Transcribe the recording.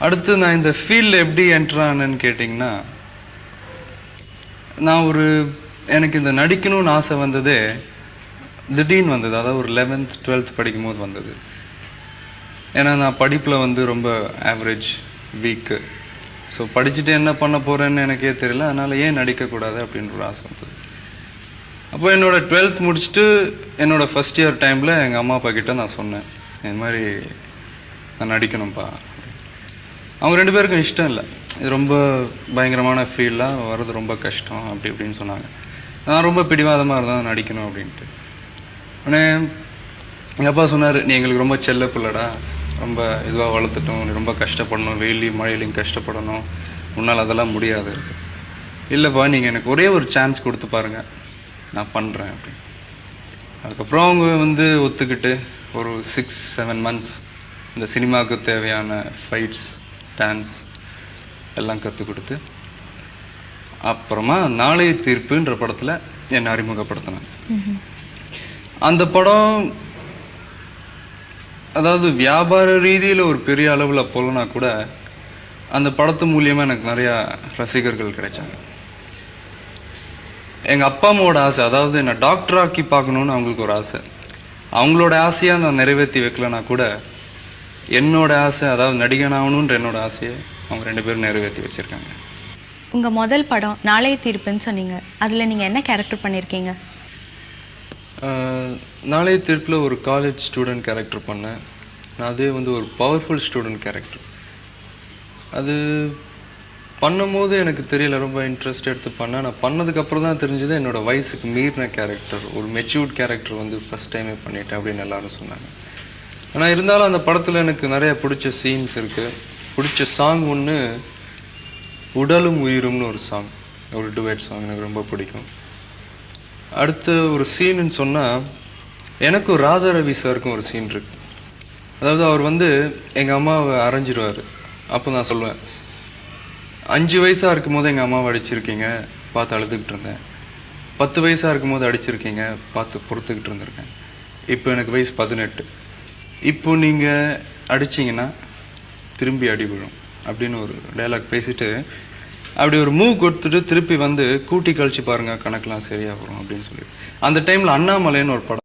அடுத்து நான் இந்த ஃபீல்டில் எப்படி என்ட்ரானேன்னு கேட்டிங்கன்னா, நான் எனக்கு இந்த நடிக்கணும்னு ஆசை வந்ததே திடீர்னு வந்தது. அதாவது ஒரு 11th 12th படிக்கும் போது வந்தது. ஏன்னா நான் படிப்பில் ரொம்ப ஆவரேஜ், வீக்கு. ஸோ படிச்சுட்டு என்ன பண்ண போகிறேன்னு எனக்கே தெரியல. அதனால் ஏன் நடிக்கக்கூடாது அப்படின்ற ஒரு ஆசை வந்தது. அப்போ என்னோட 12th முடிச்சுட்டு என்னோட ஃபர்ஸ்ட் இயர் டைமில் எங்கள் அம்மா அப்பா கிட்ட நான் சொன்னேன், இந்த மாதிரி நான் நடிக்கணும்ப்பா. அவங்க 2 பேருக்கும் இஷ்டம் இல்லை. இது ரொம்ப பயங்கரமான ஃபீல்டாக வர்றது ரொம்ப கஷ்டம் அப்படி இப்படின்னு சொன்னாங்க. நான் ரொம்ப பிடிவாதமாக இருந்தேன் நடிக்கணும் அப்படின்ட்டு. உடனே எங்கள் அப்பா சொன்னார், நீ எங்களுக்கு ரொம்ப செல்ல பிள்ளடா, ரொம்ப இதுவாக வளர்த்துட்டோம், நீ ரொம்ப கஷ்டப்படணும், வெயிலையும் மழையிலையும் கஷ்டப்படணும், உன்னால் அதெல்லாம் முடியாது. இல்லைப்பா, நீங்கள் எனக்கு ஒரே ஒரு சான்ஸ் கொடுத்து பாருங்கள், நான் பண்ணுறேன் அப்படின்னு. அதுக்கப்புறம் அவங்க ஒத்துக்கிட்டு ஒரு 6-7 months இந்த சினிமாவுக்கு தேவையான ஃபைட்ஸ், டான்ஸ் எல்லாம் கற்றுக் கொடுத்து அப்புறமா நாளைய தீர்ப்புன்ற படத்தில் என்னை அறிமுகப்படுத்தினேன். அந்த படம் அதாவது வியாபார ரீதியில் ஒரு பெரிய அளவில் போலனா கூட அந்த படத்து மூலியமாக எனக்கு நிறையா ரசிகர்கள் கிடைச்சாங்க. எங்கள் அப்பா அம்மாவோட ஆசை, அதாவது என்னை டாக்டர் ஆக்கி பார்க்கணுன்னு அவங்களுக்கு ஒரு ஆசை. அவங்களோட ஆசையாக நான் நிறைவேற்றி வைக்கலனா கூட என்னோட ஆசை, அதாவது நடிகன் ஆகணுன்ற என்னோட ஆசையை அவங்க 2 பேரும் நிறைவேற்றி வச்சுருக்காங்க. உங்கள் முதல் படம் நாளைய தீர்ப்புன்னு சொன்னீங்க, அதில் நீங்கள் என்ன கேரக்டர் பண்ணியிருக்கீங்க? நாளைய தீர்ப்பில் ஒரு காலேஜ் ஸ்டூடெண்ட் கேரக்டர் பண்ணேன். நான் அதே ஒரு பவர்ஃபுல் ஸ்டூடெண்ட் கேரக்டர். அது பண்ணும்போது எனக்கு தெரியல, ரொம்ப இன்ட்ரெஸ்ட் எடுத்து பண்ணேன். நான் பண்ணதுக்கப்புறம் தான் தெரிஞ்சது என்னோடய வயசுக்கு மீறின கேரக்டர், ஒரு மெச்சூர்ட் கேரக்டர் ஃபஸ்ட் டைமே பண்ணிட்டேன் அப்படின்னு எல்லாரும் சொன்னாங்க. ஆனால் இருந்தாலும் அந்த படத்தில் எனக்கு நிறைய பிடிச்ச சீன்ஸ் இருக்குது. பிடிச்ச சாங் ஒன்று உடலும் உயிரும்னு ஒரு சாங், ஒரு டுவேட் சாங் எனக்கு ரொம்ப பிடிக்கும். அடுத்த ஒரு சீனுன்னு சொன்னால், எனக்கும் ராதா ரவி சாருக்கும் ஒரு சீன் இருக்கு. அதாவது அவர் எங்கள் அம்மாவை அரைஞ்சிடுவார். அப்போ நான் சொல்லுவேன், 5 வயசாக இருக்கும் போது எங்கள் அம்மாவை அடிச்சிருக்கீங்க, பார்த்து அழுதுகிட்டு இருந்தேன். 10 வயசாக இருக்கும் போது அடிச்சிருக்கீங்க, பார்த்து பொறுத்துக்கிட்டு இருந்திருக்கேன். இப்போ எனக்கு வயசு 18. இப்போ நீங்கள் அடிச்சிங்கன்னா திரும்பி அடி விழும் அப்படின்னு ஒரு டைலாக் பேசிட்டு அப்படி ஒரு மூவ் கொடுத்துட்டு திருப்பி கூட்டி கழிச்சு பாருங்க, கணக்கெலாம் சரியாக வரும் அப்படின்னு சொல்லி. அந்த டைமில் அண்ணாமலைன்னு ஒரு படம்